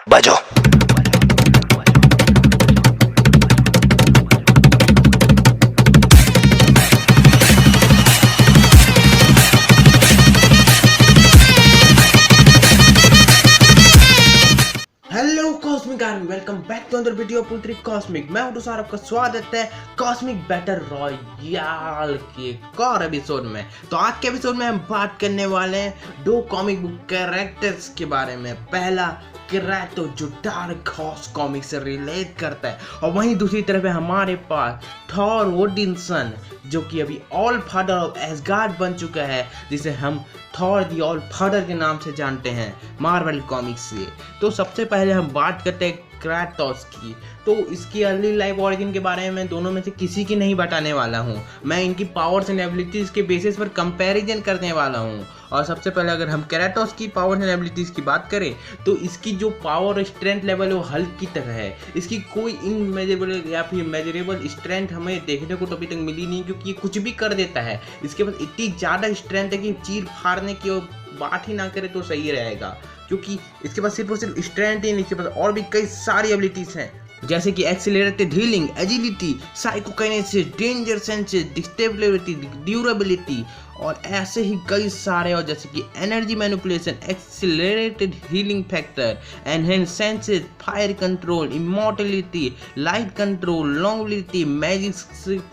बजो। Hello cosmic army, welcome back to another video पुत्री cosmic. मैं हूं सर, आपका स्वागत है कॉस्मिक बैटल रॉयल के एक और एपिसोड में। तो आज के एपिसोड में हम बात करने वाले हैं दो कॉमिक बुक कैरेक्टर्स के बारे में। पहला क्रेटोस जो डार्क हॉर्स कॉमिक से रिलेट करता है, और वहीं दूसरी तरफ है हमारे पास थॉर ओडिनसन जो कि अभी ऑल फादर ऑफ एसगार्ड बन चुका है, जिसे हम थॉर द ऑल फादर के नाम से जानते हैं मार्वल कॉमिक्स से। तो सबसे पहले हम बात करते हैं क्रेटोस की। तो इसकी अर्ली लाइफ ओरिजिन के बारे में दोनों में से किसी की नहीं बताने वाला हूँ। मैं इनकी पावर्स एंड एबिलिटीज़ के बेसिस पर कंपैरिजन करने वाला हूँ। और सबसे पहले अगर हम क्रेटोस की पावर्स एंड एबिलिटीज़ की बात करें तो इसकी जो पावर स्ट्रेंथ लेवल है वो हल्क की तरह है। इसकी कोई इनमेजरेबल या फिर मेजरेबल स्ट्रेंथ हमें देखने को तो अभी तक मिली नहीं, क्योंकि ये कुछ भी कर देता है। इसके पास इतनी ज़्यादा स्ट्रेंथ है कि चीर फाड़ने की बात ही ना करे तो सही रहेगा, क्योंकि इसके पास सिर्फ और सिर्फ स्ट्रेंथ ही नहीं, इसके पास और भी कई सारी एबिलिटीज़ हैं, जैसे कि accelerated healing, agility, psychokinesis, danger senses, disability, durability और ऐसे ही कई सारे, और जैसे कि energy manipulation, accelerated healing factor, enhance senses, fire control, immortality, light control, longevity, magic,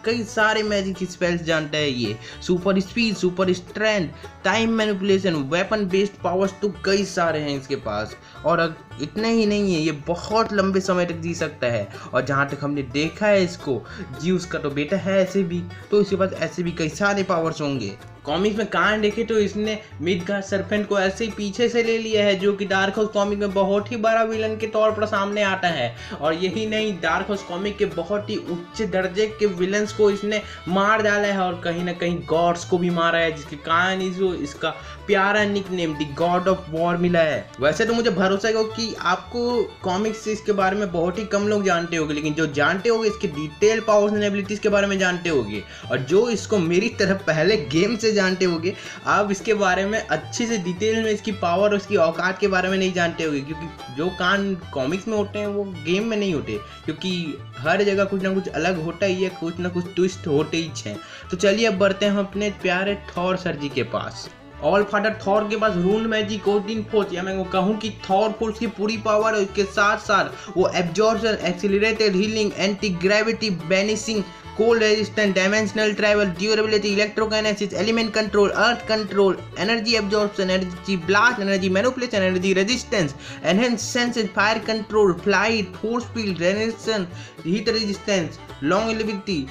कई सारे मैजिक स्पेल्स जानता है ये। Super speed, super strength, time manipulation, weapon based powers तो कई सारे हैं इसके पास। और इतने ही नहीं है, ये बहुत लंबे समय तक जी सकता है। और जहाँ तक हमने देखा है इसको, ज्यूस का तो बेटा है ऐसे भी, तो इसके पास ऐसे भी कई सारे पावर्स होंगे। कॉमिक्स में कहानी देखे तो इसने मिडगार्ड सर्पेंट को ऐसे ही पीछे से ले लिया है, जो कि डार्क हाउस कॉमिक में बहुत ही बड़ा विलन के तौर पर सामने आता है। और यही नहीं, डार्क हाउस कॉमिक के बहुत ही उच्च दर्जे के विलन्स को इसने मार डाला है, और कहीं ना कहीं गॉड्स को भी मारा है, जिसके कारण इसका प्यारा nickname the God of war मिला है। वैसे तो मुझे भरोसा है कि आपको कॉमिक्स से इसके बारे में बहुत ही कम लोग जानते होंगे, लेकिन जो जानते होंगे इसके डिटेल पावर्स एंड एबिलिटीज के बारे में जानते होंगे, और जो इसको मेरी तरफ पहले गेम से जानते होंगे, आप इसके बारे में अच्छे से डिटेल में इसकी पावर और इसकी औकात के बारे में नहीं जानते होंगे, क्योंकि जो कांड कॉमिक्स में होते हैं वो गेम में नहीं होते, क्योंकि हर जगह कुछ ना कुछ अलग होता ही है, कुछ ना कुछ ट्विस्ट होते ही हैं। तो चलिए अब बढ़ते हैं हम अपने प्यारे थॉर सर जी के पास। ऑल फादर थॉर के पास रूल मैजिक, ओडिन फोर्स, या मैं वो कहूँ कि थॉर फोर्स की पूरी पावर है। उसके साथ साथ वो absorption, accelerated healing, anti gravity, banishing, cold resistant, dimensional travel, durability, electrokinesis, element control, earth control, energy absorption, energy blast, energy manipulation, energy resistance, enhance senses, fire control, flight, force field, resistance, heat resistance, longevity,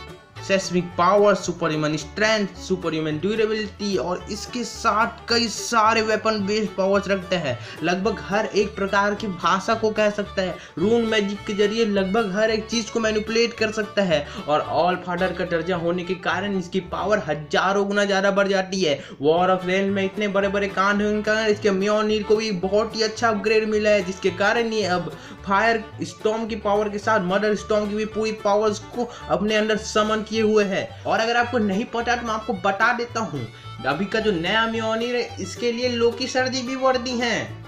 seismic power, super human strength, super human durability, और इसके साथ कई सारे weapon based powers रखते हैं। लगभग हर एक प्रकार की भाषा को कह सकता है, रून मैजिक के जरिए लगभग हर एक चीज को मैनिपुलेट कर सकता है, और ऑल फादर का दर्जा होने के कारण इसकी पावर हजारों गुना ज्यादा बढ़ जाती है। वॉर ऑफ रेन में इतने बड़े बड़े कांड होने के कारण इसके म्योनीर को भी बहुत ही अच्छा अपग्रेड मिला है, जिसके कारण ये अब फायर स्टॉर्म की पावर के साथ मदर स्टॉर्म की भी पूरी पावर्स को अपने अंदर समन किए हुए है। और अगर आपको नहीं पता तो मैं आपको बता देता हूँ, अभी का जो नया म्योनीर है इसके लिए लोकी सर जी भी वर्दी हैं।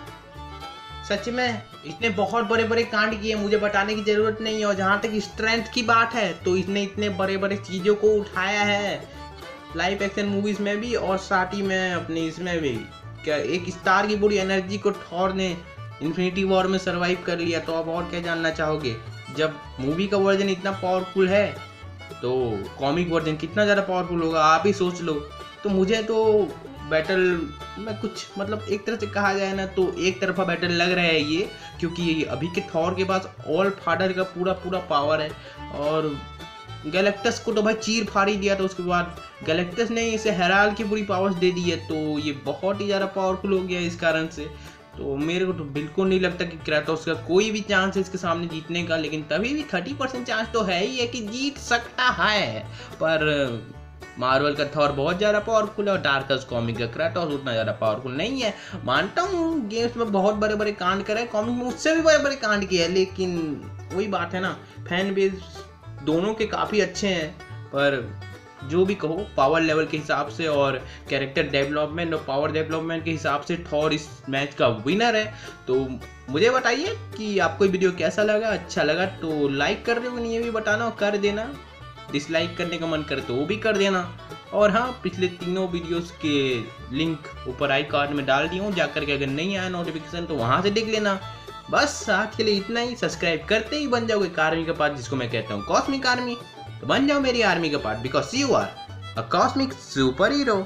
सच में इसने बहुत बड़े बड़े कांड किए, मुझे बताने की जरूरत नहीं है। और जहाँ तक स्ट्रेंथ की बात है तो इसने इतने बड़े बड़े चीजों को उठाया है, लाइव एक्शन मूवीज में भी और साथ ही में अपनी इसमें भी। क्या एक स्टार की पूरी एनर्जी को थॉर ने इन्फिनिटी वॉर में सरवाइव कर लिया, तो आप और क्या जानना चाहोगे। जब मूवी का वर्जन इतना पावरफुल है तो कॉमिक वर्जन कितना ज़्यादा पावरफुल होगा, आप ही सोच लो। तो मुझे तो बैटल में कुछ मतलब एक तरह से कहा जाए ना तो एक तरफा बैटल लग रहा है ये, क्योंकि अभी के थॉर के पास ऑल फादर का पूरा पावर है, और गैलेक्टस को तो भाई चीर फाड़ ही दिया था। उसके बाद गैलेक्टस ने इसे हेराल की पूरी पावर्स दे दी है, तो ये बहुत ही ज़्यादा पावरफुल हो गया इस कारण से। तो मेरे को तो बिल्कुल नहीं लगता कि क्रेटोस का कोई भी चांस है इसके सामने जीतने का, लेकिन तभी भी 30% चांस तो है ही है कि जीत सकता है। पर मार्वल का थॉर बहुत ज़्यादा पावरफुल है, और डार्क हाउस कॉमिक का क्रेटोस उतना ज़्यादा पावरफुल नहीं है। मानता हूँ गेम्स में बहुत बड़े बड़े कांड करे, कॉमिक में उससे भी बड़े बड़े कांड किए, लेकिन वही बात है ना, फैन बेस दोनों के काफ़ी अच्छे हैं। पर जो भी कहो, पावर लेवल के हिसाब से और कैरेक्टर डेवलपमेंट और पावर डेवलपमेंट के हिसाब से थॉर इस मैच का विनर है। तो मुझे बताइए कि आपको ये वीडियो कैसा लगा, अच्छा लगा तो लाइक कर दो, नहीं ये भी बताना और कर देना, डिसलाइक करने का मन करे तो वो भी कर देना। और हाँ, पिछले तीनों वीडियोस के लिंक ऊपर आई कार्ड में डाल दी हूँ, जाकर के अगर नहीं आया नोटिफिकेशन तो वहाँ से देख लेना। बस आज के लिए इतना ही। सब्सक्राइब करते ही बन जाओगे आर्मी का पार्ट, जिसको मैं कहता हूँ कॉस्मिक आर्मी। तो बन जाओ मेरी आर्मी का part, because you are a cosmic super hero.